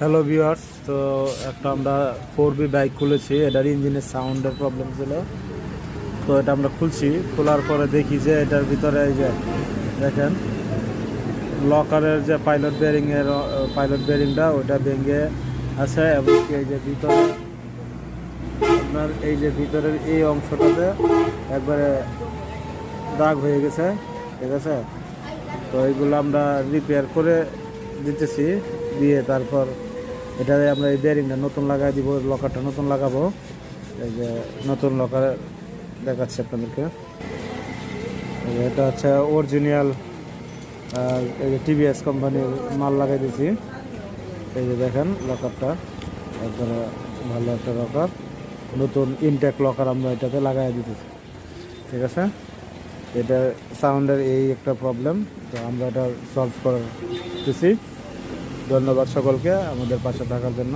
Hello viewers, তো একটা আমরা 4B বাইক খুলেছি। এটার ইঞ্জিনের সাউন্ডের প্রবলেম ছিল, তো এটা আমরা খুলছি। খোলার পরে দেখি যে এটার ভিতরে এই যে দেখেন লকারের যে পাইলট বেয়ারিংটা ওটা ভেঙে আছে, এবং এই যে ভিতরে আপনার এই যে ভিতরের এই অংশটাতে একবারে দাগ হয়ে গেছে, ঠিক আছে। তো এইগুলো আমরা রিপেয়ার করে দিতেছি, দিয়ে তারপর এটাতে আমরা এই বেয়ারিংটা নতুন লাগাই দিব, লকারটা নতুন লাগাবো। এই যে নতুন লকার দেখাচ্ছি আপনাদেরকে। এটা হচ্ছে অরিজিনাল, এই যে টিভিএস কোম্পানির মাল লাগাই দিয়েছি। এই যে দেখেন লকারটা একবারে ভালো একটা লকার, নতুন ইনটেক লকার আমরা এটাতে লাগাই দিতেছি, ঠিক আছে। এটা সাউন্ডের এই একটা প্রবলেম, তো আমরা এটা সলভ করতেছি। ধন্যবাদ সকলকে আমাদের পাশে থাকার জন্য।